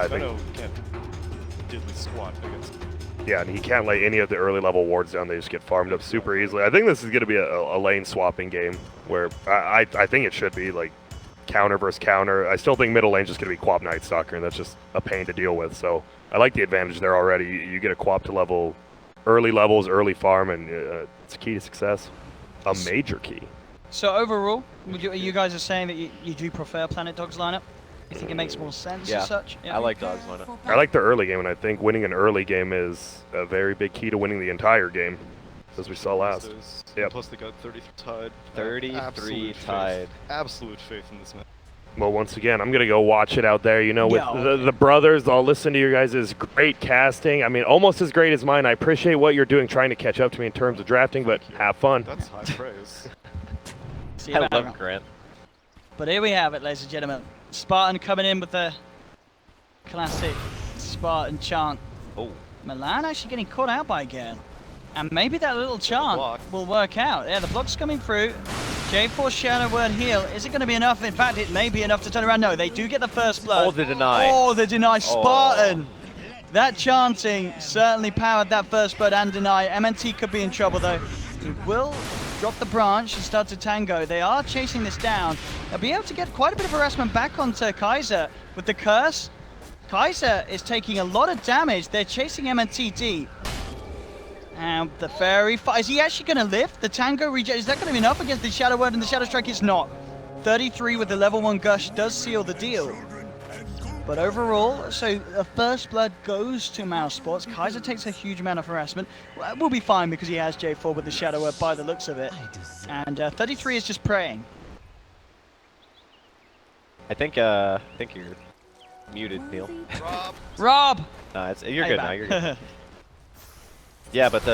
I think. No, can't diddly squat against. Yeah, and he can't lay any of the early level wards down. They just get farmed up super easily. I think this is going to be a lane swapping game where I think it should be like counter versus counter. I still think middle lane's just going to be Quap Night Stalker, and that's just a pain to deal with. So I like the advantage there already. You get a Quap to level early levels, early farm, and it's a key to success. A major key. So overall, you guys are saying that you do prefer Planet Dog's lineup? You think it makes more sense as such? Yeah, I like Dog's lineup. I like the early game, and I think winning an early game is a very big key to winning the entire game, as we saw last. Yep. Plus they got 33 tied. 33 tied. Absolute faith in this man. Well, once again, I'm going to go watch it out there. You know, with the brothers, I'll listen to your guys' great casting. I mean, almost as great as mine. I appreciate what you're doing, trying to catch up to me in terms of drafting, but have fun. That's high praise. I love Grant. But here we have it, ladies and gentlemen. Spartan coming in with the classic Spartan chant. Oh. Milan actually getting caught out by Gale. And maybe that little chant will work out. Yeah, the block's coming through. J4 Shadow Word heal. Is it going to be enough? In fact, it may be enough to turn around. No, they do get the first blood. Oh, the deny. Oh, the deny. Spartan. That chanting certainly powered that first blood and deny. MNT could be in trouble, though. He will drop the branch and start to tango. They are chasing this down. They'll be able to get quite a bit of harassment back onto Kaiser with the curse. Kaiser is taking a lot of damage. They're chasing MNT deep. And the fairy is he actually going to live? The tango reject, is that going to be enough against the Shadow Word and the Shadow Strike? It's not. 33 with the level 1 gush does seal the deal. But overall, so the first blood goes to mousesports. Kaiser takes a huge amount of harassment. We'll be fine because he has J4 with the Shadow Word by the looks of it. And 33 is just praying. I think you're muted, Neil. Rob! No, you're good now. You're good. Yeah, but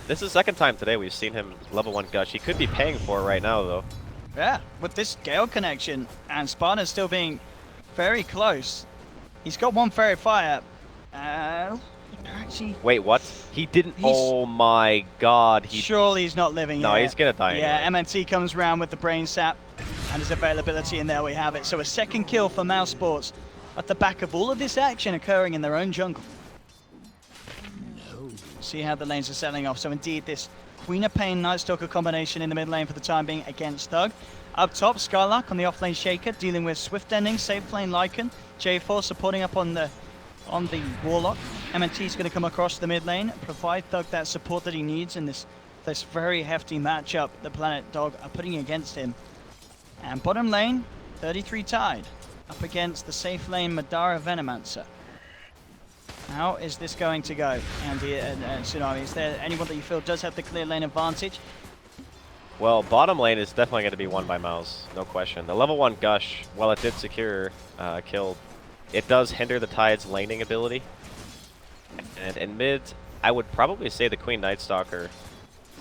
this is the second time today we've seen him level 1 gush. He could be paying for it right now, though. Yeah, with this Gale connection, and Spartan still being very close. He's got one Fairy Fire. Actually, wait, what? He didn't. Oh my God! Surely he's not living. No, yet. He's gonna die. Yeah, anyway. MNT comes around with the brain sap and his availability, and there we have it. So a second kill for mousesports at the back of all of this action occurring in their own jungle. See how the lanes are settling off. So indeed, this Queen of Pain Night Stalker combination in the mid lane for the time being against Thug. Up top, Skylark on the off lane Shaker, dealing with Swift Ending, safe lane Lycan. J4 supporting up on the Warlock. MNT is going to come across the mid lane, provide Thug that support that he needs in this very hefty matchup the Planet Dog are putting against him. And bottom lane, 33 tied, up against the safe lane Madara Venomancer. How is this going to go, Andy and Tsunami? Is there anyone that you feel does have the clear lane advantage? Well, bottom lane is definitely going to be won by Mouse, no question. The level 1 Gush, while it did secure kill, it does hinder the Tide's laning ability. And in mid, I would probably say the Queen Night Stalker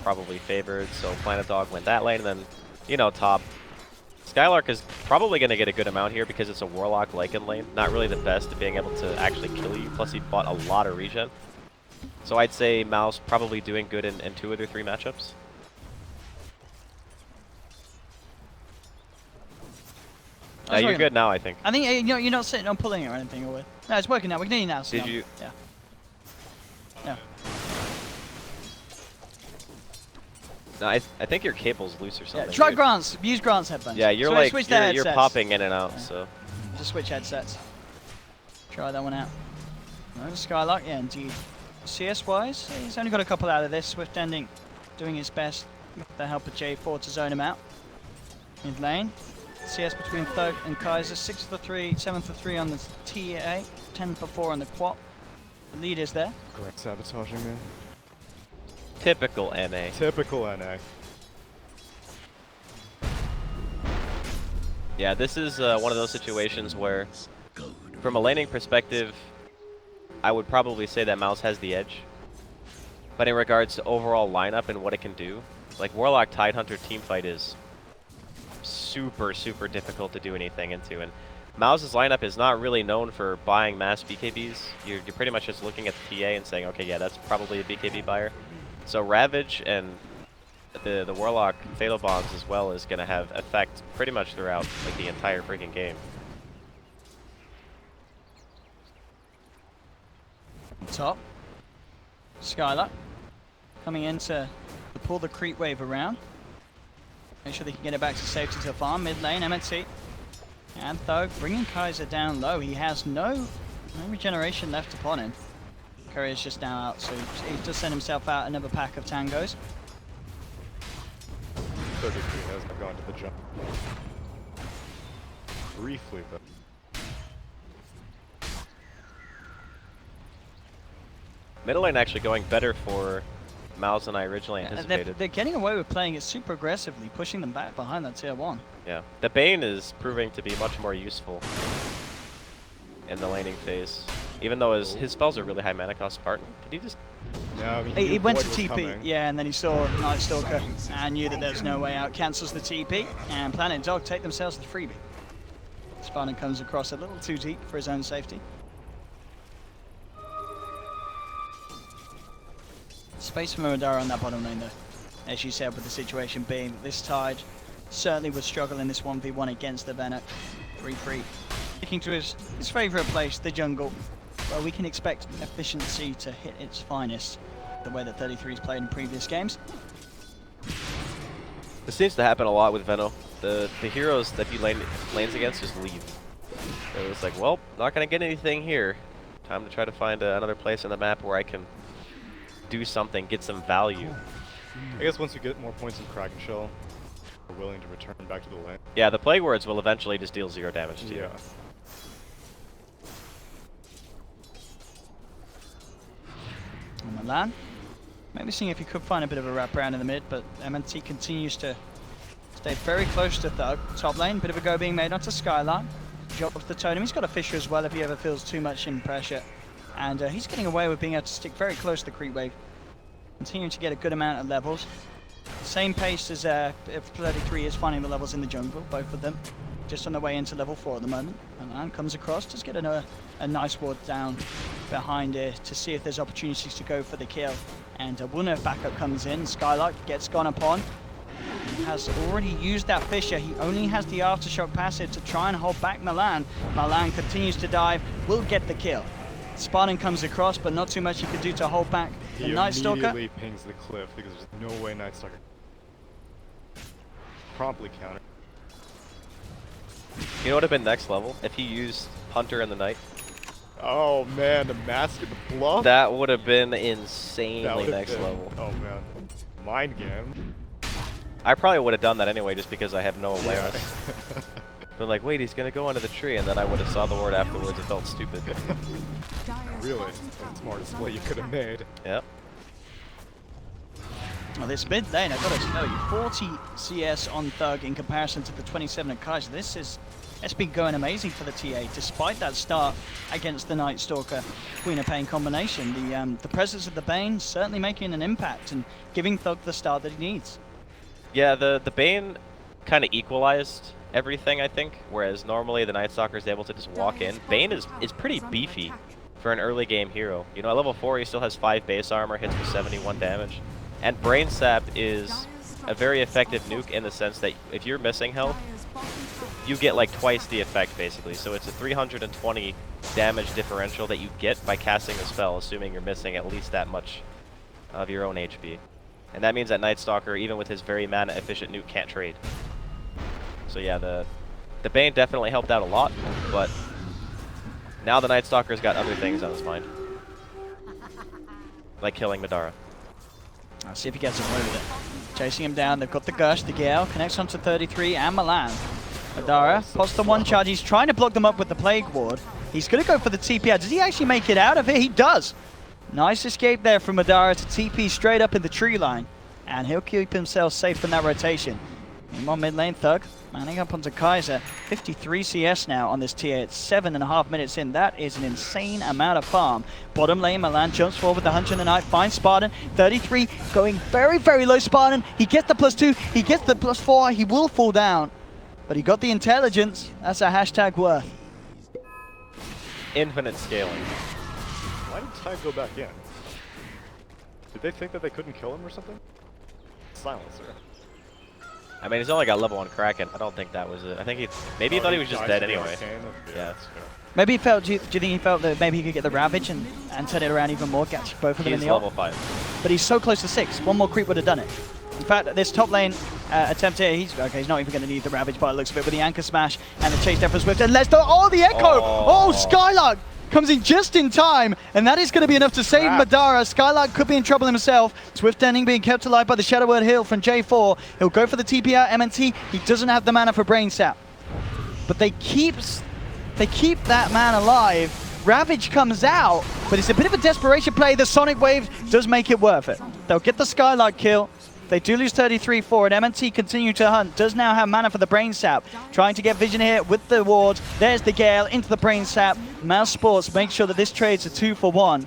probably favored, so Planet Dog went that lane, and then, you know, top. Skylark is probably going to get a good amount here because it's a Warlock Lycan lane. Not really the best at being able to actually kill you, plus he bought a lot of regen. So I'd say Mouse probably doing good in 2 of their 3 matchups. You're good now, I think. I think you're not sitting on pulling it or anything, or no, it's working now. We can hear you now. Did you? Yeah. Yeah. No, I think your cable's loose or something. Yeah, try Grant's. Use Grant's headphones. Yeah, you're you're popping in and out. Yeah. So just switch headsets. Try that one out. No, Skylark, yeah, indeed. CS wise, he's only got a couple out of this. Swift Ending doing his best with the help of J4 to zone him out. Mid lane. CS between Thug and Kaiser. 6 for 3, 7 for 3 on the TA, 10 for 4 on the Quap. The lead is there. Correct sabotaging me. typical NA. Typical NA. Yeah, this is one of those situations where, from a laning perspective, I would probably say that Mouse has the edge. But in regards to overall lineup and what it can do, like Warlock Tidehunter teamfight is super, super difficult to do anything into. And Mouse's lineup is not really known for buying mass BKBs. You're pretty much just looking at the TA and saying, okay, yeah, that's probably a BKB buyer. So Ravage and the Warlock Fatal Bombs as well is going to have effect pretty much throughout like the entire freaking game. top. Skylar coming in to pull the creep wave around. Make sure they can get it back to safety to farm. Mid lane, MNT. And Thug bringing Kaiser down low. He has no regeneration left upon him. Courier's just now out, so he does send himself out another pack of tangos. 33 has gone to the jump. Briefly, but Middle lane actually going better for Mouse than I originally anticipated. They're getting away with playing it super aggressively, pushing them back behind that tier 1. Yeah, the Bane is proving to be much more useful in the laning phase. Even though his spells are really high mana cost. Spartan, did he just... no, I mean, He went to Void was TP, coming. yeah, and then he saw Night Stalker and knew that there's no way out. Cancels the TP, and Planet Dog take themselves the freebie. Spartan comes across a little too deep for his own safety. Space for Madara on that bottom lane though. As you said, with the situation being this Tide certainly would struggle in this 1v1 against the Venet. 3-3. Sticking to his favourite place, the jungle, where we can expect efficiency to hit its finest, the way that 33's played in previous games. This seems to happen a lot with Veno. The heroes that he lanes against just leave. So it's like, well, not going to get anything here. Time to try to find another place on the map where I can do something, get some value. I guess once you get more points in Kraken Shell, we're willing to return back to the lane. Yeah, the Plague Words will eventually just deal 0 damage to you. Yeah. On Milan, maybe seeing if he could find a bit of a wraparound in the mid, but MNT continues to stay very close to Thug. Top lane, bit of a go being made onto Skylar. Drops the totem. He's got a Fisher as well if he ever feels too much in pressure. And he's getting away with being able to stick very close to the creep wave. Continuing to get a good amount of levels. Same pace as if 33 is finding the levels in the jungle, both of them. Just on their way into level 4 at the moment. And comes across, just get a nice ward down behind it to see if there's opportunities to go for the kill. And we'll know if backup comes in. Skylark gets gone upon. He has already used that Fisher. He only has the Aftershock passive to try and hold back Milan. Milan continues to dive, will get the kill. Spartan comes across, but not too much he could do to hold back the He Night Stalker. immediately pings the cliff because there's no way Night Stalker promptly counter. You know what would have been next level? If he used Hunter in the Night. Oh man, the mask and the bluff? That would have been That insanely would've next been- level. Oh man. Mind game. I probably would have done that anyway just because I have no awareness. But like, wait, he's gonna go under the tree, and then I would have saw the word afterwards. It felt stupid. Really, that's the smartest play you could have made. Yep. Well, this mid lane, I've got to tell you, 40 CS on Thug in comparison to the 27 of Kaiser. It's been going amazing for the TA, despite that start against the Night Stalker Queen of Pain combination. The presence of the Bane certainly making an impact and giving Thug the start that he needs. Yeah, the Bane kind of equalized everything, I think, whereas normally the Night Stalker is able to just walk in. Bane is pretty beefy for an early game hero. You know, at level 4 he still has 5 base armor, hits for 71 damage. And Brain Sap is a very effective nuke in the sense that if you're missing health, you get like twice the effect basically. So it's a 320 damage differential that you get by casting the spell, assuming you're missing at least that much of your own HP. And that means that Night Stalker, even with his very mana efficient nuke, can't trade. So yeah, the Bane definitely helped out a lot, but now the Night Stalker's got other things on his mind. Like killing Madara. I'll see if he gets away with it. Chasing him down, they've got the Gush, the Gale, connects onto 33 and Milan. Madara pots the one charge, he's trying to block them up with the Plague Ward. He's going to go for the TP out. Does he actually make it out of it? He does! Nice escape there from Madara to TP straight up in the tree line. And he'll keep himself safe from that rotation. Meanwhile, mid lane, Thug manning up onto Kaiser. 53 CS now on this tier. It's 7.5 minutes in. That is an insane amount of farm. Bottom lane, Milan jumps forward with the Hunter in the Night. Finds Spartan. 33 going very, very low. Spartan. He gets the +2. He gets the +4. He will fall down. But he got the intelligence. That's a hashtag worth. Infinite scaling. Why did Tide go back in? Did they think that they couldn't kill him or something? Silencer. I mean, he's only got level 1 Kraken. I don't think that was it. I think maybe he thought he was just dead anyway. Yeah, Yeah. that's fair. Maybe he felt. Do you think he felt that maybe he could get the Ravage and turn it around even more, catch both of them in He's the level ult? 5. But he's so close to 6. One more creep would have done it. In fact, this top lane attempt here, he's not even going to need the Ravage by the looks of it with the Anchor Smash and the chase there for Swift. And Lester, oh, the Echo! Oh, Skylark comes in just in time, and that is going to be enough to save Madara. Skylark could be in trouble himself. Swift ending being kept alive by the Shadow Word Heal from J4. He'll go for the TP out MNT. He doesn't have the mana for Brain Sap. But they keep that man alive. Ravage comes out, but it's a bit of a desperation play. The Sonic Wave does make it worth it. They'll get the Skylark kill. They do lose 33-4, and MNT continue to hunt. Does now have mana for the Brain Sap. Trying to get vision here with the ward. There's the Gale into the Brain Sap. mousesports makes sure that this trade's a 2-for-1.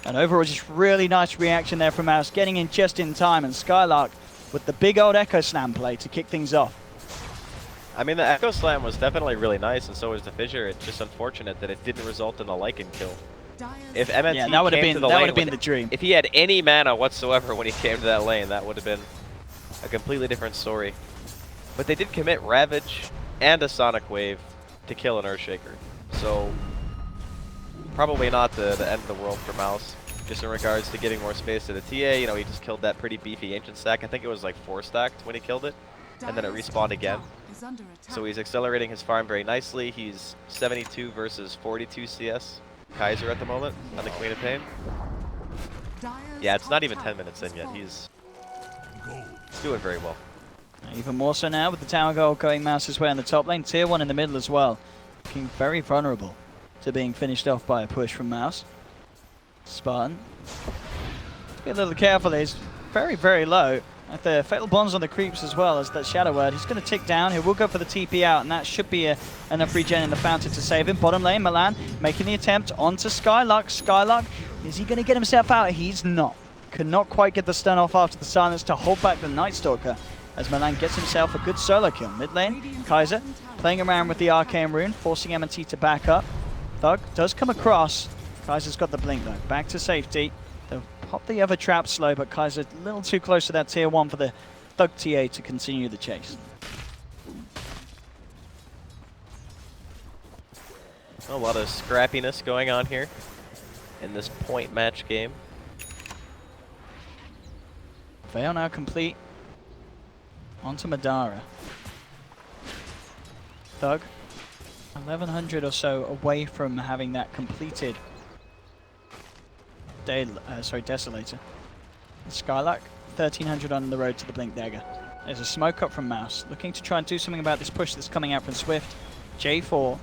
And overall, just really nice reaction there from Mouse, getting in just in time, and Skylark with the big old Echo Slam play to kick things off. I mean, the Echo Slam was definitely really nice, and so was the Fissure. It's just unfortunate that it didn't result in a Lycan kill. If MNT that would have came been to the lane been with- the dream. If he had any mana whatsoever when he came to that lane, that would have been a completely different story. But they did commit Ravage and a Sonic Wave to kill an Earthshaker. So, probably not the end of the world for Mouse. Just in regards to giving more space to the TA, you know, he just killed that pretty beefy Ancient stack. I think it was like 4 stacked when he killed it. And then it respawned again. So he's accelerating his farm very nicely. He's 72 versus 42 CS. Kaiser at the moment on the Queen of Pain. Yeah, it's not even 10 minutes in yet. He's doing very well. Even more so now with the tower goal going Mouse's way on the top lane. Tier 1 in the middle as well. Looking very vulnerable to being finished off by a push from Mouse. Spartan. Be a little careful. He's very, very low. At the Fatal Bonds on the creeps as well as that Shadow Word. He's going to tick down. He will go for the TP out, and that should be enough regen in the fountain to save him. Bottom lane, Milan making the attempt onto Skylark. Skylark, is he going to get himself out? He's not. Could not quite get the stun off after the silence to hold back the Night Stalker as Milan gets himself a good solo kill. Mid lane, Kaiser playing around with the Arcane Rune, forcing MNT to back up. Thug does come across. Kaiser's got the blink though. Back to safety. They'll pop the other trap slow, but Kaiser a little too close to that tier 1 for the Thug TA to continue the chase. A lot of scrappiness going on here in this point match game. Veil now complete. Onto Madara. Thug, 1100 or so away from having that completed. Desolator. Skylark, 1300 on the road to the Blink Dagger. There's a smoke up from Mouse, looking to try and do something about this push that's coming out from Swift. J4,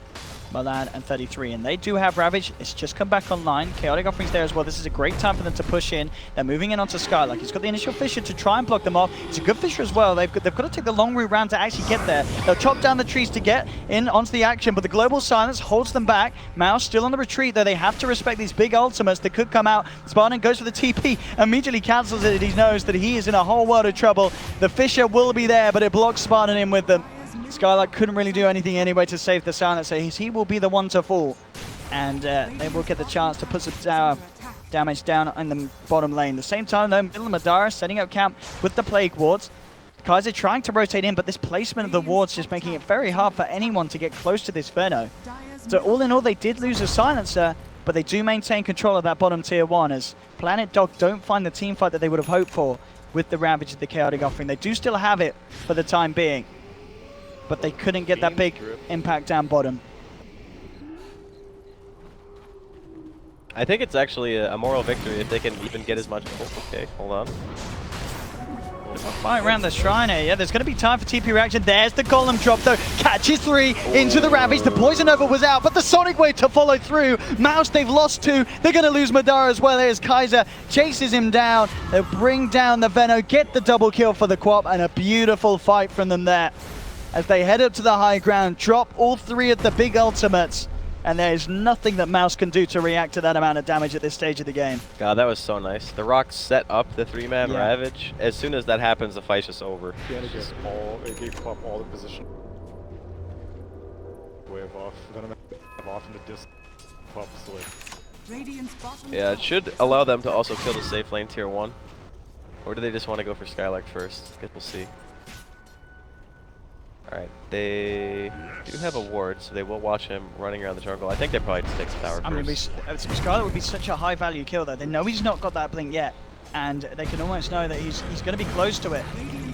Milan, and 33, and they do have Ravage. It's just come back online. Chaotic Offering's there as well. This is a great time for them to push in. They're moving in onto Skylark. He's got the initial Fissure to try and block them off. It's a good Fissure as well. They've got to take the long route round to actually get there. They'll chop down the trees to get in onto the action, but the Global Silence holds them back. Mouse still on the retreat, though. They have to respect these big ultimates that could come out. Spartan goes for the TP, immediately cancels it. He knows that he is in a whole world of trouble. The Fissure will be there, but it blocks Spartan in with them. Skylark couldn't really do anything anyway to save the silence, so he will be the one to fall. And they will get the chance to put some damage down in the bottom lane. At the same time, though, middle of Madara setting up camp with the Plague Wards. Kaiser trying to rotate in, but this placement of the wards just making it very hard for anyone to get close to this Verno. So all in all, they did lose a silencer, but they do maintain control of that bottom tier 1 as Planet Dog don't find the team fight that they would have hoped for with the Ravage of the Chaotic Offering. They do still have it for the time being, but they couldn't get that big impact down bottom. I think it's actually a moral victory if they can even get as much. Oh, okay, hold on. Fight around the shrine here. Yeah, there's going to be time for TP reaction. There's the Golem drop, though. Catches 3 into the Ravage. The Poison Over was out, but the Sonic Wave to follow through. Mouse, they've lost 2. They're going to lose Madara as well. Here's Kaiser. Chases him down. They'll bring down the Veno, get the double kill for the Quap, and a beautiful fight from them there as they head up to the high ground, drop all 3 of the big ultimates, and there is nothing that Mouse can do to react to that amount of damage at this stage of the game. God, that was so nice. The Rock set up the 3-man Ravage. As soon as that happens, the fight's just over. Yeah, it gave Quap all the position. Wave off, Venom off in the distance. Quap still. Yeah, it should allow them to also kill the safe lane tier 1. Or do they just want to go for Skylark first? I guess we'll see. Alright, they do have a ward, so they will watch him running around the jungle. I think they probably just take the tower I mean, first. Scarlet would be such a high value kill though. They know he's not got that blink yet, and they can almost know that he's going to be close to it.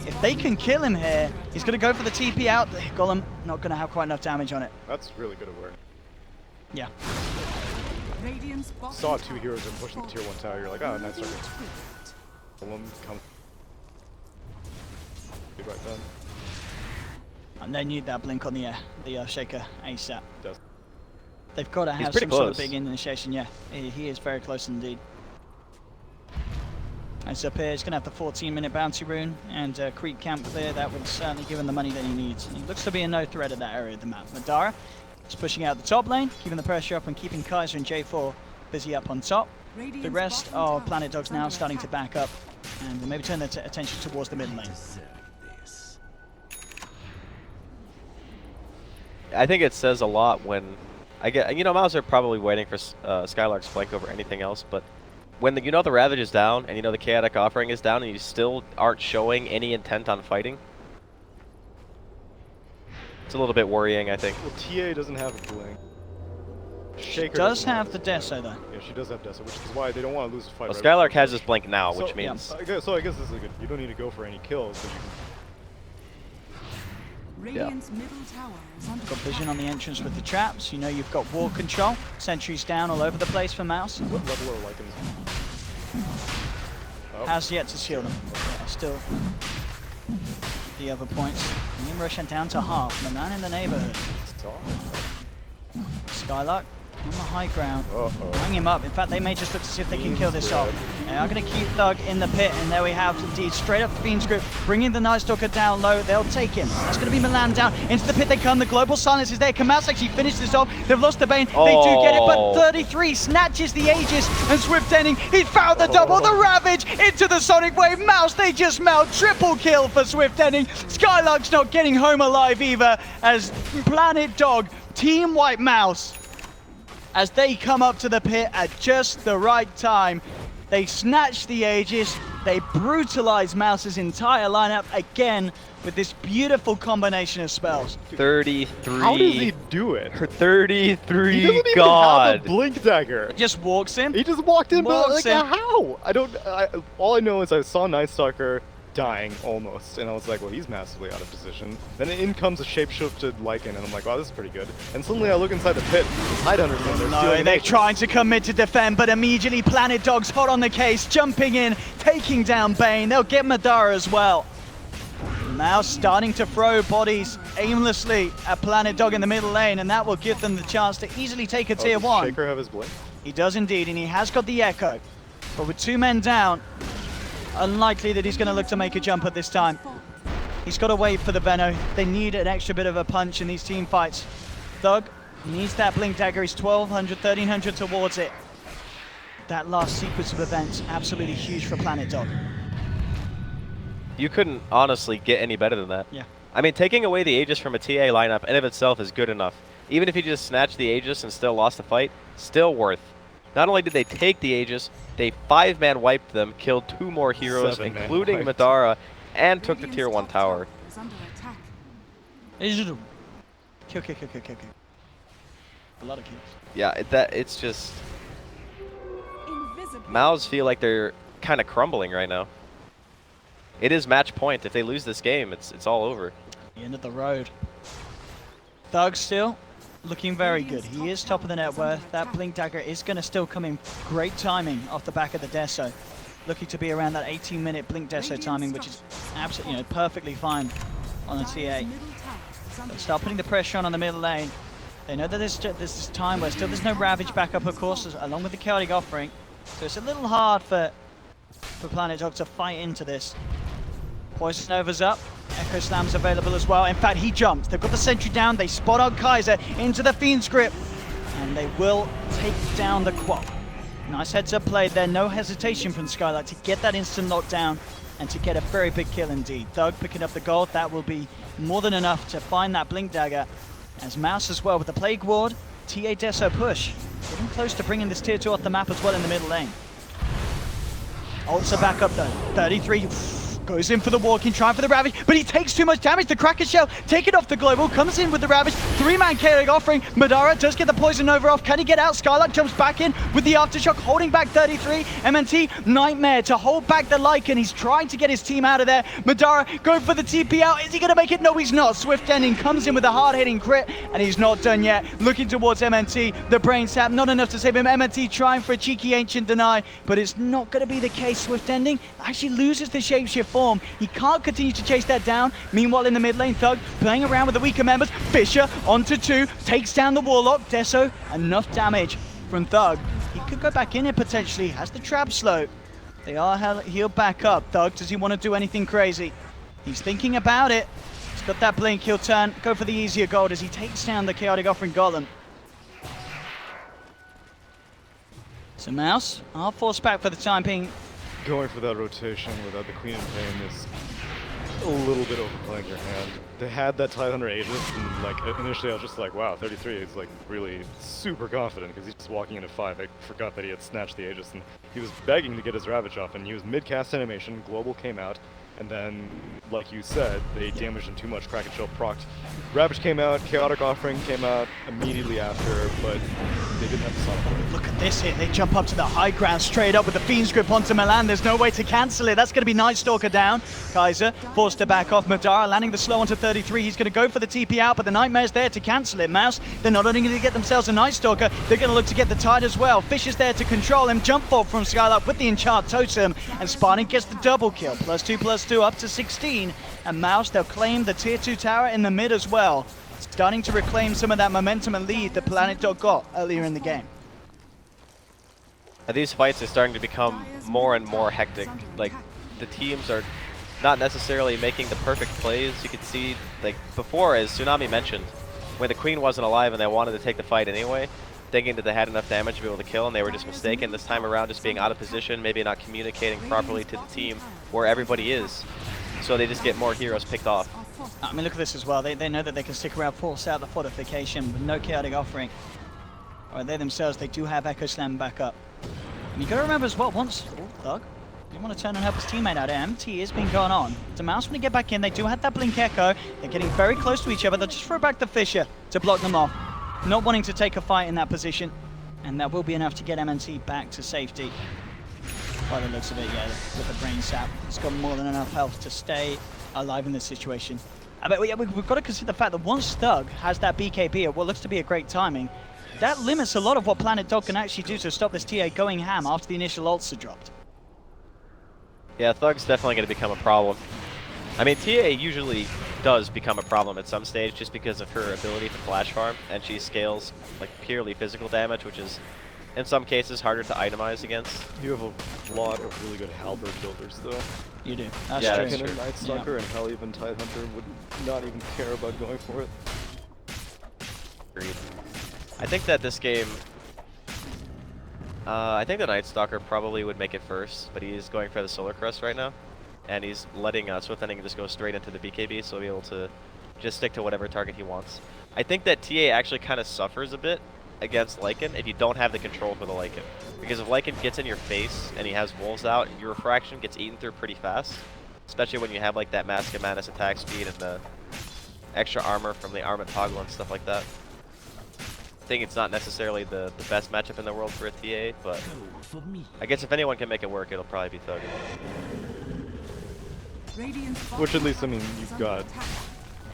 If they can kill him here, he's going to go for the TP out. The Golem not going to have quite enough damage on it. That's really good awareness. Yeah. Saw 2 heroes and pushing the tier 1 tower. You're like, oh, nice circuit. Golem come. Be right done. And they need that blink on the Shaker ASAP. Does. They've got to have pretty some sort of close. big initiation. Yeah, he is very close indeed. As up here, he's going to have the 14-minute bounty rune and creep camp clear. That would certainly give him the money that he needs. He looks to be in no threat of that area of the map. Madara is pushing out the top lane, keeping the pressure up and keeping Kaiser and J4 busy up on top. The rest of Planet Dogs now starting to back up and maybe turn their attention towards the mid lane. I think it says a lot when I get, you know, Mouse are probably waiting for Skylark's flank over anything else, but when the Ravage is down and the Chaotic Offering is down and you still aren't showing any intent on fighting, it's a little bit worrying, I think. Well, TA doesn't have a blink. Shaker Does doesn't have the Deso though. Yeah, she does have Deso, which is why they don't want to lose the fight. Well, right Skylark before has push. his blink now, which So, means I guess this is a good. You don't need to go for any kills, but you can. Radiant's middle tower is under Got vision on the entrance with the traps. You know you've got wall control. Sentries down all over the place for Mouse. What level are Lycans? Oh. Has yet to shield him. Yeah, still the other points. Team Roshan down to half. The man in the neighborhood. Skylark on the high ground. Bring him up. In fact, they may just look to see if they can kill this off. They are going to keep Thug in the pit, and there we have indeed straight up the Fiend's grip, bringing the Night Stalker down low. They'll take him. That's going to be Milan down into the pit. They come. The global silence is there. Can Mouse actually finish this off? They've lost the Bane. They do get it, but 33 snatches the Aegis, and Swift ending. He found the double. The Ravage into the Sonic Wave. Mouse, they just melt. Triple kill for Swift ending. Skylark's not getting home alive either, as Planet Dog team wipe Mouse. As they come up to the pit at just the right time. They snatch the Aegis, they brutalize Mouse's entire lineup again with this beautiful combination of spells. 33. How does he do it? 33. He doesn't even God. have a blink dagger. Just walks in. He just walked in, but Walks like in. how? All I know is I saw Night Stalker dying almost, and I was like, well, he's massively out of position. Then in comes a shapeshifted Lycan, and I'm like, wow, this is pretty good. And suddenly I look inside the pit, Tidehunters in there. No, stealing they're Aegis. trying to commit to defend, but immediately Planet Dog's hot on the case, jumping in, taking down Bane. They'll get Madara as well. Now starting to throw bodies aimlessly at Planet Dog in the middle lane, and that will give them the chance to easily take a tier Does 1. Shaker have his blink? He does indeed, and he has got the Echo. But with 2 men down, unlikely that he's going to look to make a jump at this time. He's got to wait for the Veno. They need an extra bit of a punch in these team fights. Thug needs that blink dagger. He's 1200, 1300 towards it. That last sequence of events, absolutely huge for Planet Dog. You couldn't honestly get any better than that. Yeah. I mean, taking away the Aegis from a TA lineup in of itself is good enough. Even if you just snatched the Aegis and still lost the fight, still worth. Not only did they take the Aegis, they 5-man wiped them, killed 2 more heroes, 7-man including wiped. Madara, and took the tier 1 tower. is under attack. Kill. A lot of kills. Yeah, it's just... Invisible. Maus feel like they're kind of crumbling right now. It is match point. If they lose this game, it's all over. The end of the road. Thug still looking very good. He is top of the net worth. That blink dagger is going to still come in great timing off the back of the Deso. Looking to be around that 18-minute blink Deso timing, which is absolutely, perfectly fine on a TA. Middle tower is under They'll start putting the pressure on the middle lane. They know that there's this time where still there's no Ravage backup, of course, along with the Chaotic Offering. So it's a little hard for Planet Dog to fight into this. Poison Nova's up. Echo Slam's available as well. In fact, he jumps. They've got the sentry down. They spot on Kaiser into the Fiend's grip. And they will take down the Quap. Nice heads up play there. No hesitation from Skylark to get that instant knockdown and to get a very big kill indeed. Thug picking up the gold. That will be more than enough to find that blink dagger. As Mouse as well with the Plague Ward. TA Deso push. Getting close to bringing this tier 2 off the map as well in the middle lane. Ults are back up though. 33. Goes in for the walking, trying for the Ravage, but he takes too much damage. The Cracker Shell taking off the Global, comes in with the Ravage. 3-man chaotic offering. Madara does get the Poison Nova off. Can he get out? Skylark jumps back in with the Aftershock, holding back 33. MNT, Nightmare to hold back the Lycan. He's trying to get his team out of there. Madara going for the TP out. Is he going to make it? No, he's not. Swift Ending comes in with a hard-hitting crit, and he's not done yet. Looking towards MNT. The Brain Sap, not enough to save him. MNT trying for a cheeky Ancient Deny, but it's not going to be the case. Swift Ending actually loses the shapeshift form. He can't continue to chase that down. Meanwhile, in the mid lane, Thug playing around with the weaker members. Fisher onto 2, takes down the Warlock. Deso, enough damage from Thug. He could go back in here potentially. Has the trap slow. They are healed back up. Thug, does he want to do anything crazy? He's thinking about it. He's got that blink. He'll turn, go for the easier gold as he takes down the Chaotic Offering Golem. So Mouse are forced back for the time being. Going for that rotation without the Queen of Pain is a little bit overplaying your hand. They had that Tidehunter Aegis, and like initially I was just like, wow, 33 is like really super confident because he's just walking into 5. I forgot that he had snatched the Aegis, and he was begging to get his Ravage off, and he was mid-cast animation, Global came out, and then, like you said, they damaged him too much, Kraken Shell procced. Ravage came out, Chaotic Offering came out immediately after, but they didn't have the Sonic. Look at this hit. They jump up to the high ground straight up with the Fiend's Grip onto Milan. There's no way to cancel it. That's going to be Night Stalker down. Kaiser forced to back off. Madara landing the slow onto 33. He's going to go for the TP out, but the Nightmare's there to cancel it. Mouse, they're not only going to get themselves a Night Stalker, they're going to look to get the Tide as well. Fish is there to control him. Jump fault from Skylark with the Enchant Totem, and Spartan gets the double kill. +2/+2 up to 16. And Mouse, they'll claim the tier 2 tower in the mid as well. Starting to reclaim some of that momentum and lead that Planet Dog got earlier in the game. And these fights are starting to become more and more hectic. Like, the teams are not necessarily making the perfect plays. You could see, like, before, as Tsunami mentioned, when the Queen wasn't alive and they wanted to take the fight anyway, thinking that they had enough damage to be able to kill, and they were just mistaken. This time around, just being out of position, maybe not communicating properly to the team where everybody is. So they just get more heroes picked off. I mean, look at this as well. They know that they can stick around, force out the fortification with no Chaotic Offering. Alright, they themselves, they do have Echo Slam back up. And you gotta remember as well, once... Oh, Thug. You want to turn and help his teammate out. MT has been going on. The Mouse want to get back in. They do have that Blink Echo. They're getting very close to each other. They'll just throw back the Fisher to block them off. Not wanting to take a fight in that position. And that will be enough to get MNT back to safety. By the looks of it, yeah, with the Brain Sap. He's got more than enough health to stay alive in this situation. But yeah, we've got to consider the fact that once Thug has that BKB at what looks to be a great timing, that limits a lot of what Planet Dog can actually do to stop this TA going ham after the initial ults are dropped. Yeah, Thug's definitely going to become a problem. I mean, TA usually does become a problem at some stage just because of her ability to flash farm, and she scales like purely physical damage, which is in some cases harder to itemize against. You have a lot of really good halberd builders, though. You do. That's Yeah, true. that's And a Night Stalker and hell even Tidehunter would not even care about going for it. Agreed. I think that this game... I think the Night Stalker probably would make it first, but he's going for the Solar Crest right now. And he's letting Swift Ending just go straight into the BKB, so he'll be able to just stick to whatever target he wants. I think that TA actually kind of suffers a bit against Lycan if you don't have the control for the Lycan. Because if Lycan gets in your face and he has Wolves out, your Refraction gets eaten through pretty fast. Especially when you have like that Mask of Madness attack speed and the extra armor from the Armament Toggle and stuff like that. I think it's not necessarily the best matchup in the world for a TA, but I guess if anyone can make it work, it'll probably be Thug. Which at least, I mean, you've got...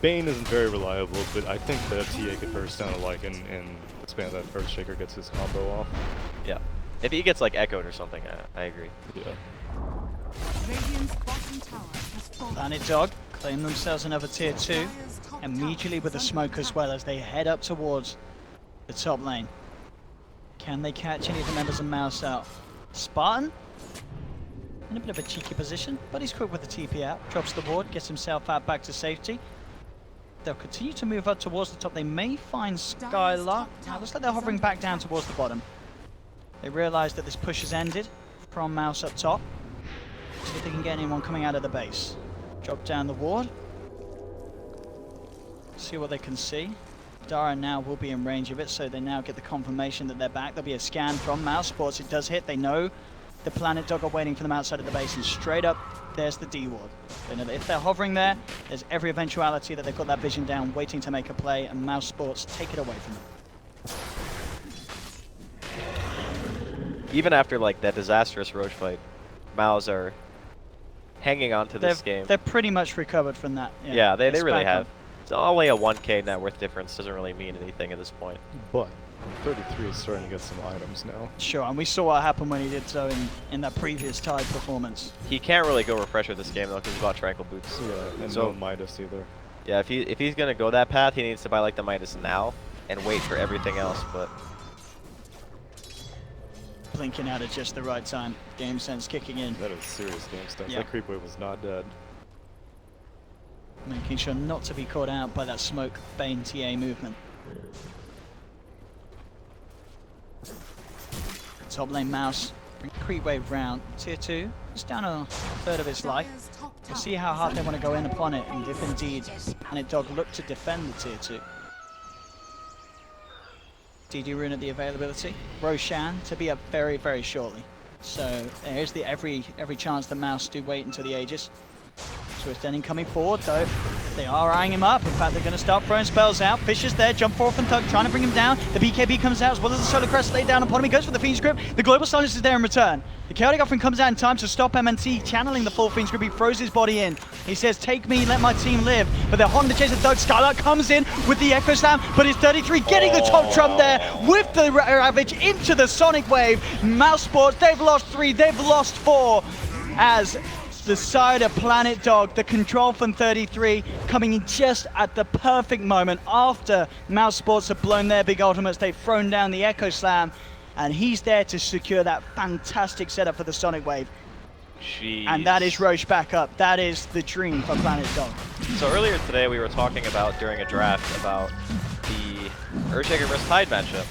Bane isn't very reliable, but I think that TA could burst down a Lycan and expand that Earth Shaker gets his combo off. Yeah. If he gets like echoed or something, I agree. Yeah. Planet Dog claim themselves another tier 2. Immediately with the smoke as well as they head up towards the top lane. Can they catch any of the members of Mouse out? Spartan? In a bit of a cheeky position, but he's quick with the TP out. Drops the ward, gets himself out back to safety. They'll continue to move up towards the top. They may find Skylark. Now, looks like they're hovering back down towards the bottom. They realize that this push has ended from Mouse up top. See if they can get anyone coming out of the base. Drop down the ward. See what they can see. Dara now will be in range of it, so they now get the confirmation that they're back. There'll be a scan from mousesports. It does hit. They know the Planet Dog are waiting for them outside of the base, and straight up, there's the D ward. They know that if they're hovering there, there's every eventuality that they've got that vision down, waiting to make a play, and mousesports take it away from them. Even after like that disastrous Roche fight, Mouse are hanging on to this game. They're pretty much recovered from that. Yeah, they It's really back have. up. It's only a 1K net worth difference, doesn't really mean anything at this point. But 33 is starting to get some items now. Sure, and we saw what happened when he did so in that previous Tide performance. He can't really go refresher this game though, because he bought Tranquil Boots. Yeah, and So- no Midas either. Yeah, if he's gonna go that path, he needs to buy like the Midas now and wait for everything else. But Blinking out at just the right time. Game sense kicking in, That is serious game stuff. Yeah. That creep wave was not dead. making sure not to be caught out by that smoke Bane TA movement. Top lane Mouse, bring creep wave round. Tier 2, it's down a third of its life. Dire's top We'll tower see how hard is they want to go in under upon it, attack. and if indeed Planet Dog look to defend the tier 2. DD Rune at the availability. Roshan to be up very, very shortly. So there's the every chance the Mouse do wait until the Aegis. Swift Ending coming forward though. They are eyeing him up. In fact, they're going to start throwing spells out. Fisher's there, jump forward from Tug, trying to bring him down. The BKB comes out as well as the Solar Crest laid down upon him. He goes for the Fiend's Grip. The Global Silence is there in return. The Chaotic Offering comes out in time to stop MNT channeling the full Fiend's Grip. He throws his body in. He says, take me, let my team live. But they're hot on the chase of Doug. Skylark comes in with the Echo Slam, but it's 33 getting the top trump there with the Ravage into the Sonic Wave. Mousesports, they've lost 3, they've lost 4 as the side of Planet Dog, the control from 33 coming in just at the perfect moment after Mousesports have blown their big ultimates. They've thrown down the Echo Slam, and he's there to secure that fantastic setup for the Sonic Wave. jeez. And that is Roche back up. That is the dream for Planet Dog. So earlier today we were talking about during a draft about the Earthshaker vs Tide matchup.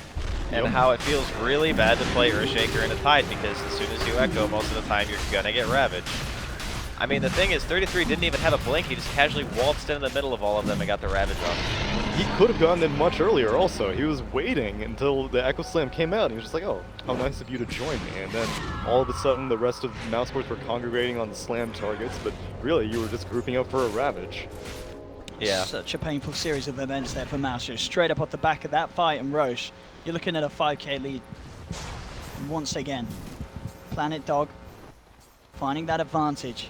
And how it feels really bad to play Earthshaker in a Tide because as soon as you echo, most of the time you're gonna get Ravaged. I mean, the thing is, 33 didn't even have a blink. He just casually waltzed in the middle of all of them and got the Ravage off. He could have gotten in much earlier also. He was waiting until the Echo Slam came out. He was just like, oh, how nice of you to join me. And then all of a sudden the rest of Mousesports were congregating on the slam targets, but really you were just grouping up for a Ravage. Yeah. Such a painful series of events there for Mouse. Just straight up off the back of that fight and Roche, you're looking at a 5k lead. And once again, Planet Dog finding that advantage.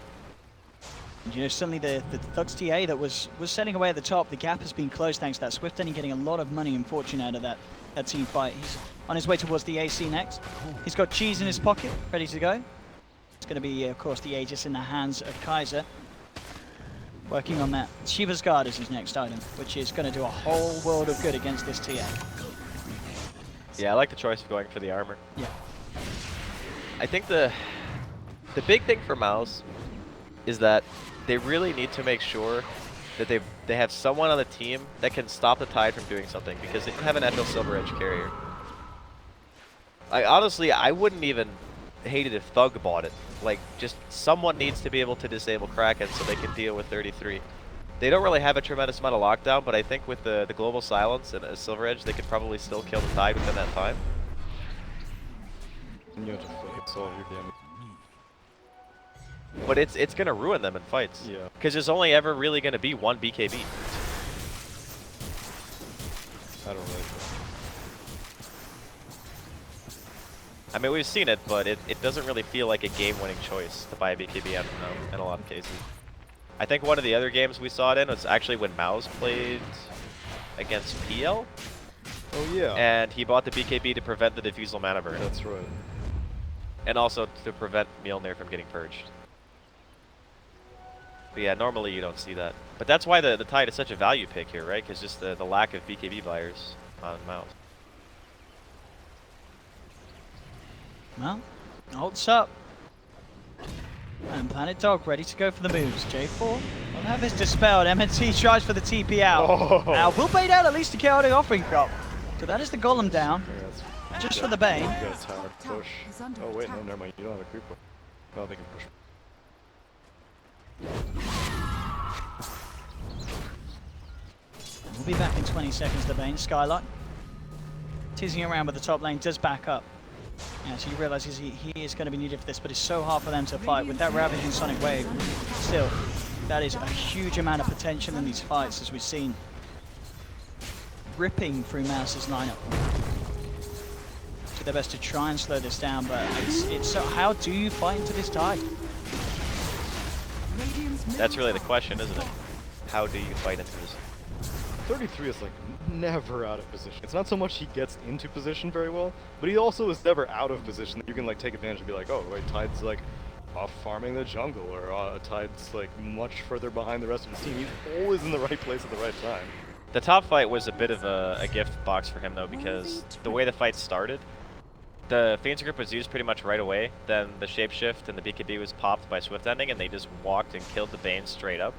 And, you know, suddenly the Thugs TA that was setting away at the top, the gap has been closed thanks to that. Swift Ending getting a lot of money and fortune out of that team fight. He's on his way towards the AC next. He's got cheese in his pocket, ready to go. It's going to be, of course, the Aegis in the hands of Kaiser. Working on that. Shiva's Guard is his next item, which is going to do a whole world of good against this TA. Yeah, I like the choice of going for the armor. Yeah. I think the big thing for Mouse is that they really need to make sure that they have someone on the team that can stop the Tide from doing something because they don't have an FL Silver Edge carrier. Honestly, I wouldn't even hate it if Thug bought it. Like, just someone needs to be able to disable Kraken so they can deal with 33. They don't really have a tremendous amount of lockdown, but I think with the Global Silence and a Silver Edge, they could probably still kill the Tide within that time. And you have to focus all your damage. But it's going to ruin them in fights. Yeah. Because there's only ever really going to be one BKB. I don't really. I mean, we've seen it, but it doesn't really feel like a game-winning choice to buy a BKB in a lot of cases. I think one of the other games we saw it in was actually when Mouse played against PL, Oh yeah. and he bought the BKB to prevent the Diffusal Mana Burn, That's right. and also to prevent Mjolnir from getting purged. But yeah, normally you don't see that. But that's why the Tide is such a value pick here, right? Because just the lack of BKB buyers on Mouse. Well, ult's up. And Planet Dog ready to go for the moves. J4 will have his dispelled. MNT tries for the TP out. Oh. Now will bait out at least a chaotic offering drop. So that is the golem down. Yeah, that's Just for the Bane. You got a tower push. is under Oh wait, no, attack. never mind. You don't have a creep push. No, they can push. We'll be back in 20 seconds, the Bane. Skylark teasing around with the top lane, does back up. Yeah, so he realizes he is going to be needed for this, but it's so hard for them to fight with that ravaging Sonic Wave. Still, that is a huge amount of potential in these fights, as we've seen. Ripping through Mouse's lineup. Do their best to try and slow this down, but it's so how do you fight into this tide? That's really the question, isn't it? How do you fight into this? 33 is like never out of position. It's not so much he gets into position very well, but he also is never out of position that you can like take advantage and be like, oh wait, Tide's like off farming the jungle, or Tide's like much further behind the rest of his team. He's always in the right place at the right time. The top fight was a bit of a gift box for him though, because the way the fight started, the Phoenix group was used pretty much right away. Then the shapeshift and the BKB was popped by Swift Ending, and they just walked and killed the Bane straight up.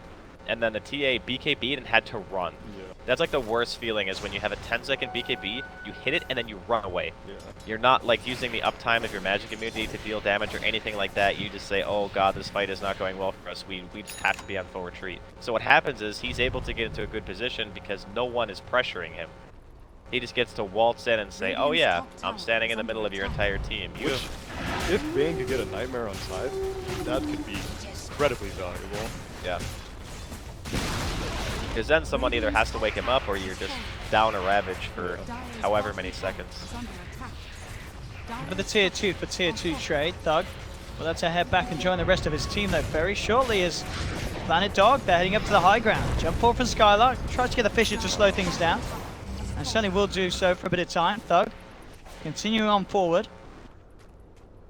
And then the TA BKB'd and had to run. Yeah. That's like the worst feeling, is when you have a 10-second BKB, you hit it and then you run away. Yeah. You're not like using the uptime of your magic immunity to deal damage or anything like that. You just say, oh god, this fight is not going well for us. We just have to be on full retreat. So what happens is he's able to get into a good position because no one is pressuring him. He just gets to waltz in and say, oh yeah, I'm standing in the middle of your entire team. You have... If Bane could get a Nightmare on Tide, that could be incredibly valuable. Yeah. Because then someone either has to wake him up, or you're just down a Ravage for however many seconds. For the tier 2 for tier 2 trade, Thug will have to head back and join the rest of his team though very shortly, as Planet Dog, they're heading up to the high ground. Jump forward from Skylark, tries to get the Fisher to slow things down, and certainly will do so for a bit of time. Thug continuing on forward.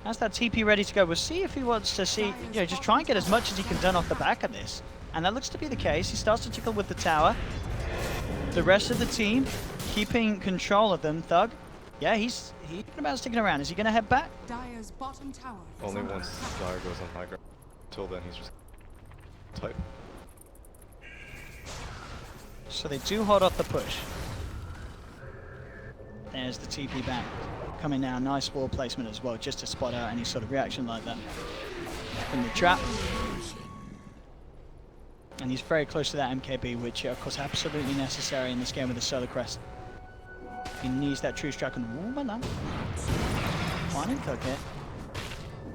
Has that TP ready to go. We'll see if he wants to see, just try and get as much as he can done off the back of this. And that looks to be the case. He starts to tickle with the tower. The rest of the team keeping control of them. Thug, yeah, he's thinking about sticking around. Is he going to head back? Dire's bottom tower is Only under once attack. Dire goes on high ground. Till then, he's just tight. So they do hold off the push. There's the TP back. Coming now, nice wall placement as well, just to spot out any sort of reaction like that from the trap. And he's very close to that MKB, which of course absolutely necessary in this game with the Solar Crest. He needs that true strike, and ooh, my land. Finding Thug here.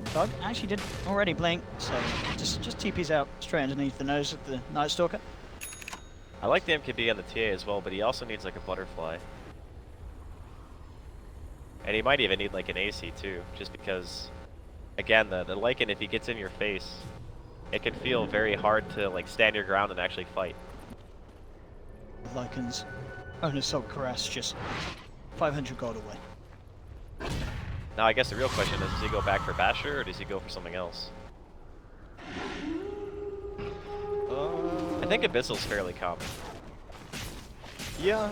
Thug actually did already blink, so just TP's out straight underneath the nose of the Night Stalker. I like the MKB on the TA as well, but he also needs like a butterfly. And he might even need like an AC too, just because, again, the Lycan, if he gets in your face, it can feel very hard to like stand your ground and actually fight. Lycan's own Assault Caress just 500 gold away. Now I guess the real question is, does he go back for Basher or does he go for something else? I think Abyssal's fairly common. Yeah,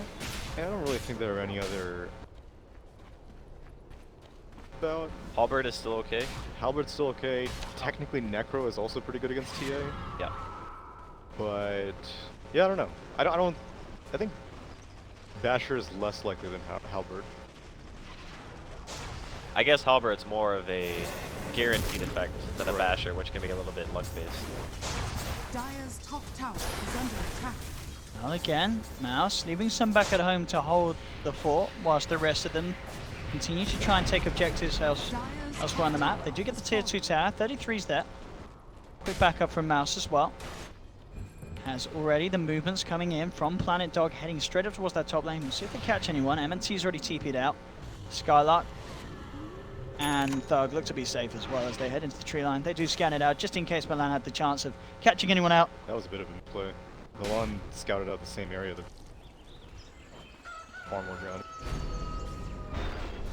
I don't really think there are any other. About Halberd is still okay. Halberd's still okay. Technically, Necro is also pretty good against TA. Yeah. But yeah, I don't know. I think Basher is less likely than Halberd. I guess Halberd's more of a guaranteed effect than a Basher, which can be a little bit luck-based. Dire's top tower is under attack. Well, again, Mouse leaving some back at home to hold the fort, whilst the rest of them continue to try and take objectives elsewhere on the map. They do get the tier 2 tower. 33's there. Quick backup from Mouse as well. As already the movements coming in from Planet Dog, heading straight up towards that top lane. We'll see if they catch anyone. MNT's already TP'd out. Skylark and Thug look to be safe as well as they head into the tree line. They do scan it out just in case Milan had the chance of catching anyone out. That was a bit of a play. Milan scouted out the same area that far more ground.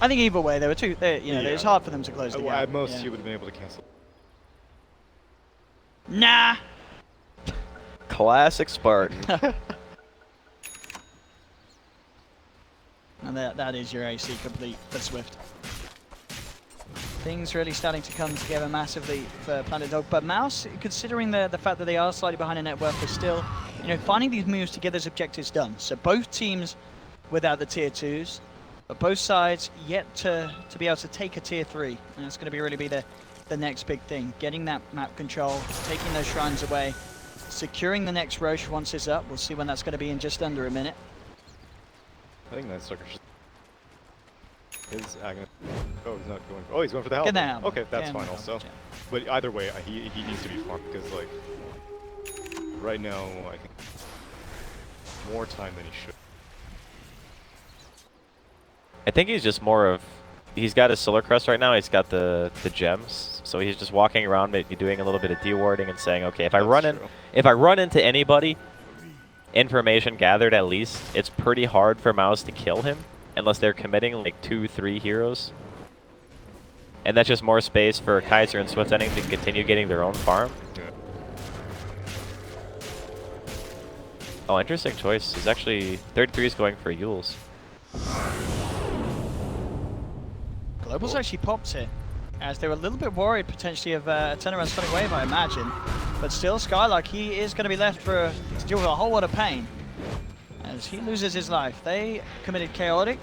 I think either way, they were two. It was hard for them to close the gap. At most, yeah. he would have been able to cancel. Nah. Classic Spartan. And that is your AC complete for Swift. Things really starting to come together massively for Planet Dog, but Mouse, considering the fact that they are slightly behind in net worth, is still, finding these moves to get those objectives done. So both teams without the tier 2s, but both sides yet to be able to take a tier 3, and that's going to really be the next big thing. Getting that map control, taking those shrines away, securing the next Roche once it's up. We'll see when that's going to be in just under a minute. I think that sucker should. His Agnes. Oh, He's not going. Oh, he's going for the Get helmet. that helmet. Okay, that's Get fine him the also. helmet, But either way, he needs to be farmed because like right now I think more time than he should. I think he's just more of, he's got his Solar Crest right now, he's got the gems, so he's just walking around maybe doing a little bit of dewarding and saying, okay, if I run into anybody, information gathered at least, it's pretty hard for Mouse to kill him unless they're committing like 2-3 heroes. And that's just more space for Kaiser and Swift Ending to continue getting their own farm. Yeah. Oh, interesting choice. He's actually 33 is going for Yules. Global's actually popped it, as they were a little bit worried potentially of a turnaround Sonic Wave, I imagine. But still, Skylark, he is going to be left to deal with a whole lot of pain as he loses his life. They committed Chaotic,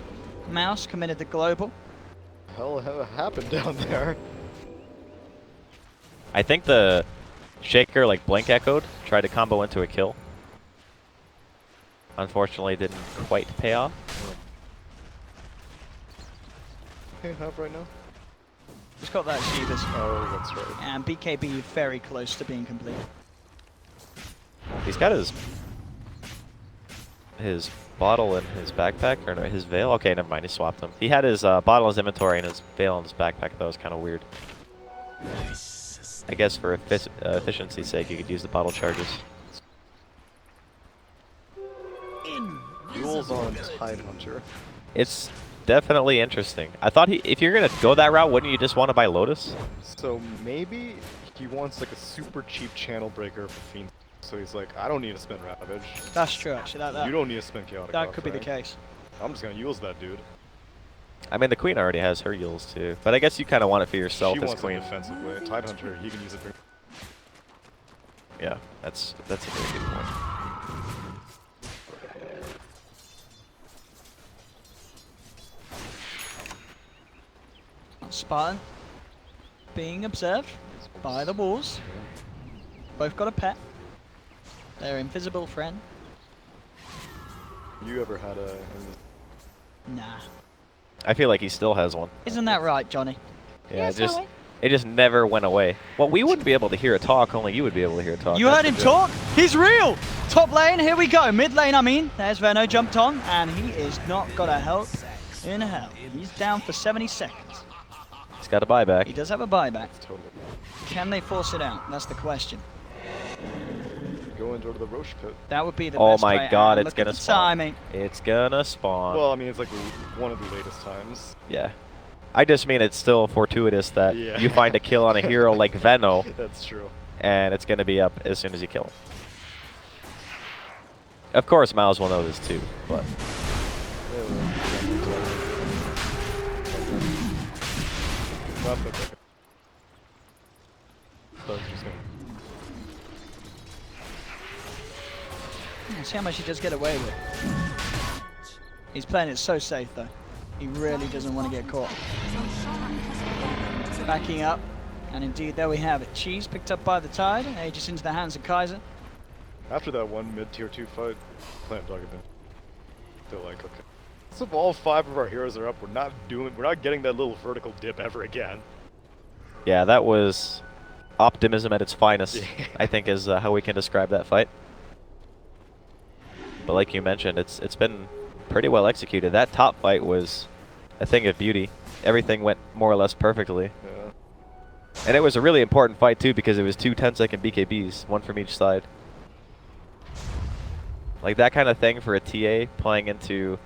Mouse committed the Global. Hell happened down there. I think the Shaker like blink echoed, tried to combo into a kill. Unfortunately, didn't quite pay off. Okay, have right now. Just got that Shivas. Oh, that's right. And BKB very close to being complete. He's got his bottle in his backpack, or no, his veil. Okay, never mind. He swapped them. He had his bottle in his inventory and his veil in his backpack. That was kind of weird. I guess for efficiency's sake, you could use the bottle charges. Duels on Tidehunter. It's definitely interesting. I thought if you're gonna go that route, wouldn't you just want to buy Lotus? So maybe he wants like a super cheap channel breaker for Fiend. So he's like, I don't need to spend Ravage. That's true, actually. You don't need to spend Chaotic. That could be the case. I'm just gonna use that dude. I mean, the Queen already has her Yules too, but I guess you kind of want it for yourself She as wants Queen. a defensive way. Tidehunter, he can use it for. Yeah, that's a very good point. Spartan being observed by the Wolves. Both got a pet. Their invisible friend. You ever had a? Nah. I feel like he still has one. Isn't that right, Johnny? Yeah, it just never went away. Well, we wouldn't be able to hear it talk. Only you would be able to hear it talk. You heard him talk? He's real! Top lane, here we go. Mid lane, I mean. There's Verno jumped on, and he is not got a help in hell. He's down for 70 seconds. He's got a buyback. He does have a buyback. Totally. Can they force it out? That's the question. Go into the Roche pit. That would be the Oh best my way god, out. it's Look at gonna the spawn. timing. It's gonna spawn. Well, I mean, it's like one of the latest times. Yeah. I just mean it's still fortuitous that Yeah. you find a kill on a hero like Venno, That's true. and it's gonna be up as soon as you kill him. Of course, Miles will know this too, but See how much he does get away with. He's playing it so safe though. He really doesn't want to get caught. Backing up, and indeed there we have it. Cheese picked up by the Tide, ages into the hands of Kaiser. After that one mid-tier 2 fight, Plant Dog had been. They're like, okay. So if all 5 of our heroes are up, we're not getting that little vertical dip ever again. yeah, that was optimism at its finest, Yeah. I think is how we can describe that fight. But like you mentioned, it's been pretty well executed. That top fight was a thing of beauty. Everything went more or less perfectly. Yeah. And it was a really important fight too because it was 2 10-second BKBs, one from each side. Like that kind of thing for a TA playing into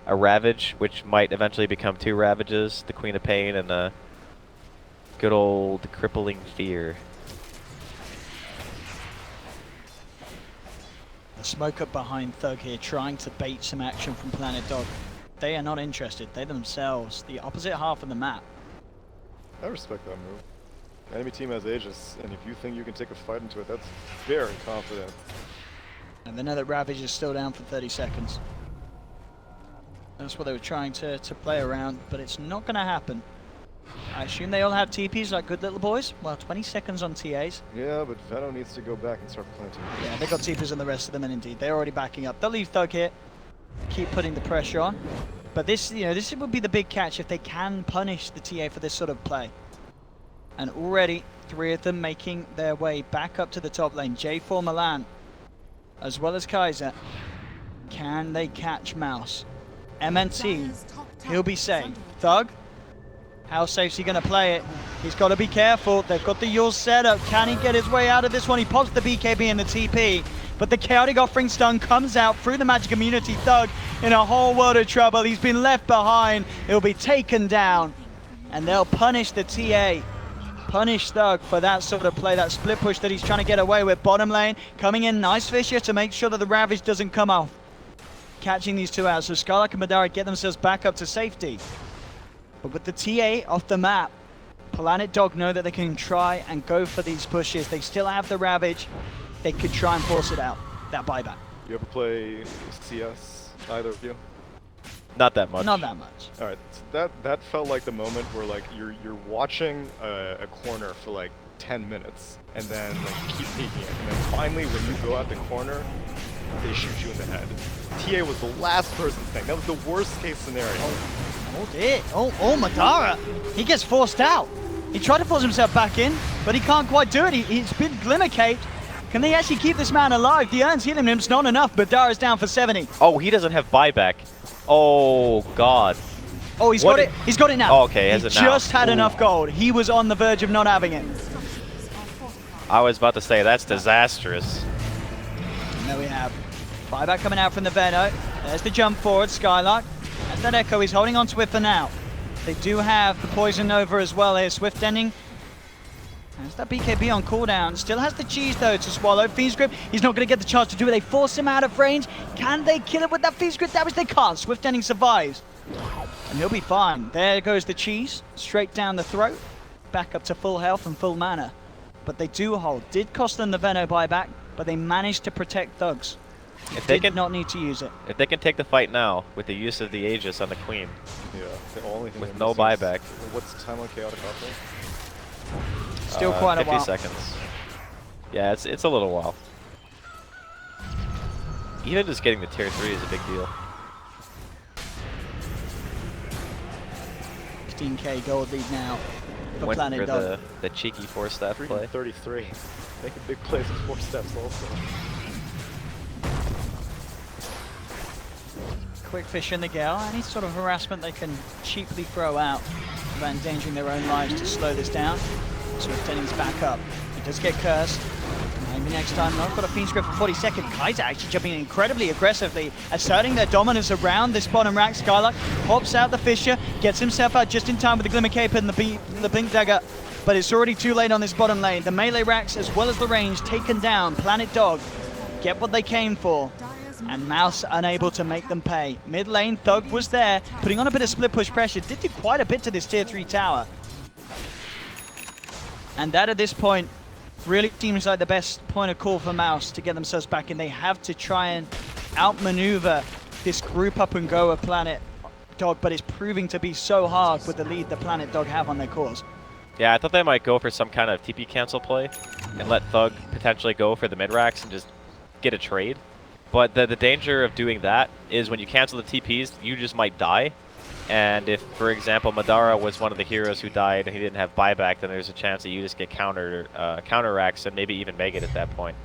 a Ravage, which might eventually become 2 Ravages, the Queen of Pain, and a good old Crippling Fear. The smoke up behind Thug here, trying to bait some action from Planet Dog. They are not interested. They themselves, the opposite half of the map. I respect that move. Enemy team has Aegis, and if you think you can take a fight into it, that's very confident. And they know that Ravage is still down for 30 seconds. That's what they were trying to play around, but it's not going to happen. I assume they all have TPs like good little boys. Well, 20 seconds on TAs. Yeah, but Venom needs to go back and start planting. Yeah, they got TPs on the rest of them, and indeed, they're already backing up. They'll leave Thug here. Keep putting the pressure on. But this, you know, this would be the big catch if they can punish the TA for this sort of play. And already 3 of them making their way back up to the top lane. J4 Milan, as well as Kaiser. Can they catch Mouse? MNT, Dire's top tower he'll be is safe. under Thug, how safe's he going to play it? He's got to be careful. They've got the Yule set up. Can he get his way out of this one? He pops the BKB and the TP. But the Chaotic Offering Stun comes out through the Magic Immunity. Thug in a whole world of trouble. He's been left behind. He'll be taken down. And they'll punish the TA. Punish Thug for that sort of play, that split push that he's trying to get away with. Bottom lane, coming in, nice Fisher to make sure that the Ravage doesn't come off. Catching these 2 out, so Skylark and Madara get themselves back up to safety. But with the TA off the map, Planet Dog know that they can try and go for these pushes. They still have the Ravage. They could try and force it out, that buyback. You ever play CS, either of you? Not that much. Not that much. All right, so that felt like the moment where like you're watching a corner for like 10 minutes, and then like you keep peeking it, and then finally when you go out the corner, they shoot you in the head. TA was the last person thing. That was the worst case scenario. Oh dear. Oh, Madara. He gets forced out. He tried to force himself back in, but he can't quite do it. He's been glimmer-caped. Can they actually keep this man alive? The Ern's healing him's not enough. Madara's down for 70. Oh, he doesn't have buyback. Oh, God. Oh, he's What got it. He's got it now. Oh, okay, he has it now. Just had Ooh. enough gold. He was on the verge of not having it. I was about to say, that's disastrous. And there we have buyback coming out from the Venom. There's the jump forward, Skylark. As that Echo, he's holding on to it for now. They do have the Poison Nova as well here. Swift ending. There's that BKB on cooldown. Still has the cheese though to swallow. Fiend's Grip, he's not going to get the chance to do it. They force him out of range. Can they kill it with that Fiend's Grip damage? They can't. Swift ending survives. And he'll be fine. There goes the cheese. Straight down the throat. Back up to full health and full mana. But they do hold. Did cost them the Veno buyback, but they managed to protect Thugs. If they Did can not need to use it. If they can take the fight now with the use of the Aegis on the Queen, Yeah, the only thing with they're no missing is- buyback. What's the time on Chaotic Offering? Still quite a 50 while. seconds. Yeah, it's a little while. Even just getting the tier 3 is a big deal. 15k gold lead now for Went Planet for Dog. the cheeky 4-step play. 33. Making big plays with 4 steps also. Quick fish in the gale. Any sort of harassment they can cheaply throw out without endangering their own lives to slow this down. Swift ending's back up. He does get cursed. Maybe next time not. Got a Fiend's Grip for 40 seconds. Kaiser actually jumping incredibly aggressively, asserting their dominance around this bottom rack. Skylark pops out the Fisher, gets himself out just in time with the Glimmer Cape and the Blink Dagger. But it's already too late on this bottom lane. The melee racks as well as the range taken down. Planet Dog get what they came for. And Mouse unable to make them pay. Mid lane, Thug was there, putting on a bit of split push pressure. Did do quite a bit to this tier 3 tower. And that at this point really seems like the best point of call for Mouse to get themselves back in. They have to try and outmaneuver this group up and go of Planet Dog, but it's proving to be so hard with the lead that Planet Dog have on their course. Yeah, I thought they might go for some kind of TP cancel play and let Thug potentially go for the mid racks and just get a trade. But the danger of doing that is when you cancel the TPs, you just might die. And if, for example, Madara was one of the heroes who died and he didn't have buyback, then there's a chance that you just get counter racks and maybe even make it at that point.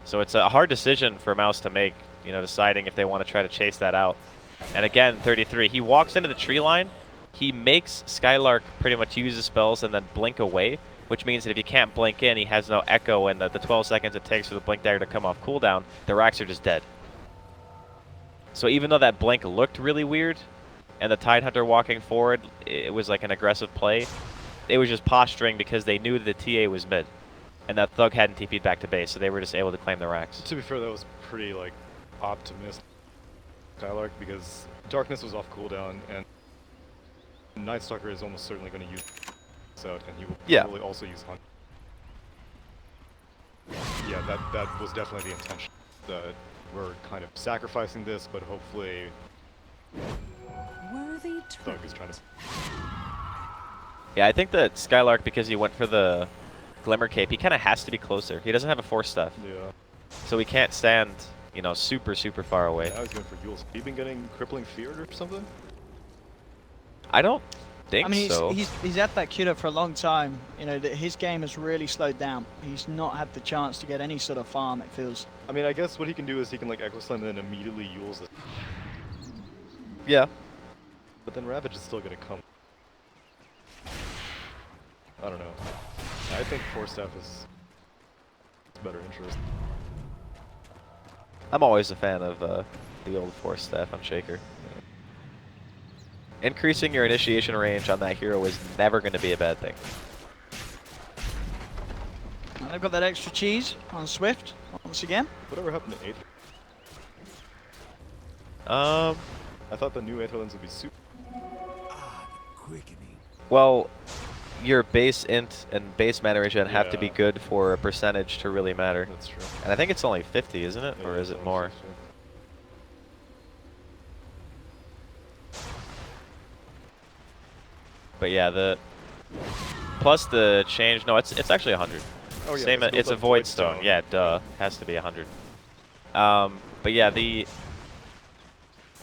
So it's a hard decision for Mouse to make, you know, deciding if they want to try to chase that out. And again, 33, he walks into the tree line, he makes Skylark pretty much use his spells and then blink away, which means that if he can't blink in, he has no echo, and the 12 seconds it takes for the blink dagger to come off cooldown, the racks are just dead. So even though that blink looked really weird, and the Tidehunter walking forward, it was like an aggressive play, it was just posturing because they knew that the TA was mid, and that Thug hadn't TP'd back to base, so they were just able to claim the racks. To be fair, that was pretty like optimistic, Skylark, because Darkness was off cooldown, and Night Stalker is almost certainly going to use out, and he will probably also use Hunt. Yeah, that was definitely the intention. That we're kind of sacrificing this, but hopefully Worthy Thug is trying to. Yeah, I think that Skylark, because he went for the Glimmer Cape, he kind of has to be closer. He doesn't have a 4-step, Yeah. so he can't stand you know, super, super far away. I was going for Yules. Have you been getting crippling feared or something? I don't think I mean, so. he's had that cuter for a long time. You know, his game has really slowed down. He's not had the chance to get any sort of farm, it feels. I mean, I guess what he can do is he can like Echo Slam and then immediately Yules it. Yeah. But then Ravage is still gonna come. I don't know. I think Force Staff is better interest. I'm always a fan of the old Force Staff on Shaker. Increasing your initiation range on that hero is never going to be a bad thing. And they've got that extra cheese on Swift once again. Whatever happened to Aether? Um, I thought the new Aetherlands would be super. well, your base int and base mana regen have to be Yeah. good for a percentage to really matter. That's true. And I think it's only 50, isn't it? Yeah, Or is it's it only more? 60. But yeah, the plus the change. No, it's actually 100. Oh yeah, Same. this It's builds a up void stone. Yeah, duh. Has to be 100. But yeah, the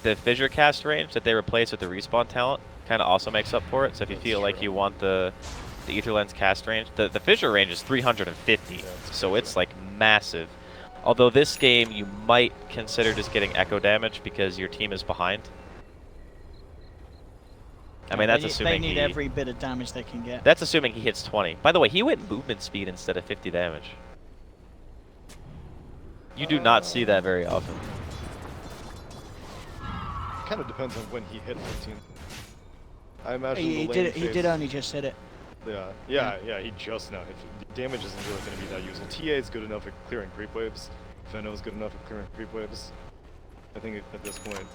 fissure cast range that they replaced with the respawn talent kind of also makes up for it. So if you That's feel like true. you want the Ether Lens cast range, the fissure range is 350. Yeah, it's So crazy. it's like massive. Although this game you might consider just getting echo damage because your team is behind. I mean, that's assuming they need he, every bit of damage they can get. that's assuming he hits 20. By the way, he went movement speed instead of 50 damage. You do not see that very often. Kind of depends on when he hit 15. I imagine He the lane did phase- only just hit it. Yeah, he just now hit. Damage isn't really going to be that useful. TA is good enough at clearing creep waves. Veno is good enough at clearing creep waves. I think at this point,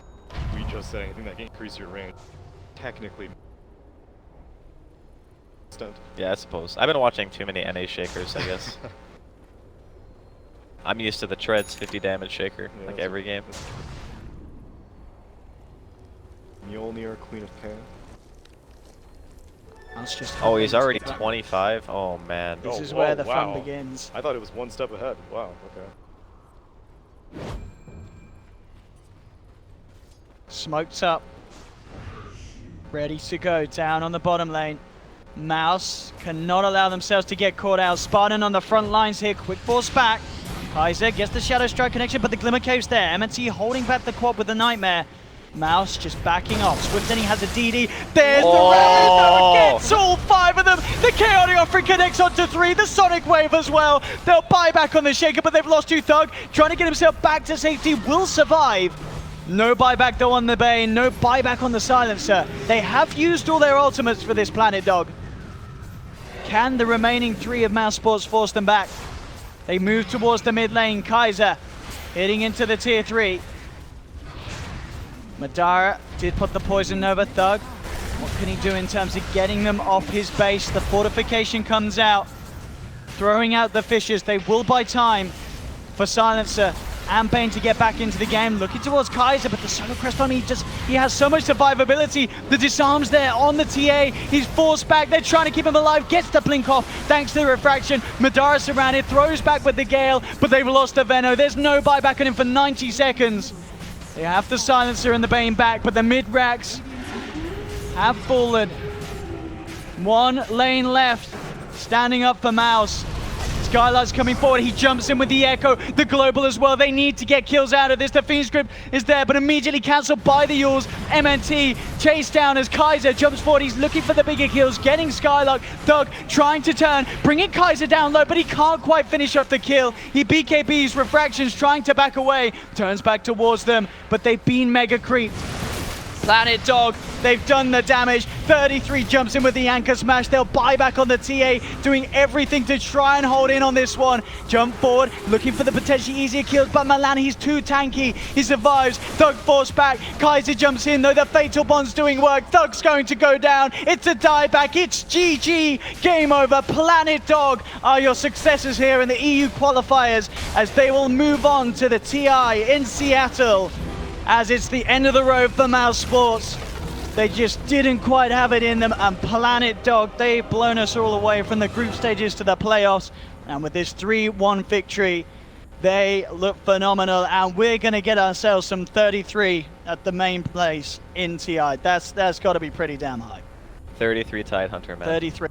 we just said anything that can increase your range. Technically. Stunt. Yeah, I suppose. I've been watching too many NA shakers, I guess. I'm used to the treads 50 damage shaker, Yeah, like that's every game. Mjolnir, Queen of Pain. That's just Oh, he's already happened. 25? Oh, man. This Oh, is where whoa, the wow. fun begins. I thought it was one step ahead. Wow, okay. Smoked up. Ready to go down on the bottom lane. Mouse cannot allow themselves to get caught out. Spartan on the front lines here. Quick force back. Kaiser gets the Shadow Strike connection, but the Glimmer Cave's there. MNT holding back the quad with the Nightmare. Mouse just backing off. Swift then he has a DD. There's the Oh! Ravage. Gets all 5 of them. The Chaotic Offering connects onto 3. The Sonic Wave as well. They'll buy back on the Shaker, but they've lost 2 Thug. Trying to get himself back to safety. Will survive. No buyback though on the Bane. No buyback on the Silencer. They have used all their ultimates for this Planet Dog. Can the remaining 3 of mousesports force them back? They move towards the mid lane. Kaiser hitting into the tier 3. Madara did put the poison over Thug. What can he do in terms of getting them off his base? The fortification comes out, throwing out the fissures. They will buy time for Silencer and Bane to get back into the game. Looking towards Kaiser, but the Solar Crest on him, he has so much survivability. The disarms there on the TA. He's forced back. They're trying to keep him alive. Gets the blink off thanks to the refraction. Madara surrounded, throws back with the Gale, but they've lost the Veno. There's no buyback on him for 90 seconds. They have the Silencer and the Bane back, but the mid-racks have fallen. 1 lane left. Standing up for Mouse. Skylar's coming forward. He jumps in with the Echo. The Global as well. They need to get kills out of this. The Fiend Script is there, but immediately cancelled by the Yules. MNT chased down as Kaiser jumps forward. He's looking for the bigger kills, getting Skylark. Thug trying to turn, bringing Kaiser down low, but he can't quite finish off the kill. He BKBs, Refractions trying to back away. Turns back towards them, but they've been mega creeped. Planet Dog, they've done the damage. 33 jumps in with the Anchor Smash. They'll buy back on the TA, doing everything to try and hold in on this one. Jump forward, looking for the potentially easier kills, but Milan, he's too tanky. He survives. Thug forced back. Kaiser jumps in, though the Fatal Bond's doing work. Thug's going to go down. It's a dieback. It's GG. Game over. Planet Dog are your successors here in the EU qualifiers as they will move on to the TI in Seattle. As it's the end of the road for mousesports. They just didn't quite have it in them, and Planet Dog, they've blown us all away from the group stages to the playoffs. And with this 3-1 victory, They look phenomenal, and we're going to get ourselves some 33 at the main place in TI. That's got to be pretty damn high. 33 Tide Hunter, man. 33.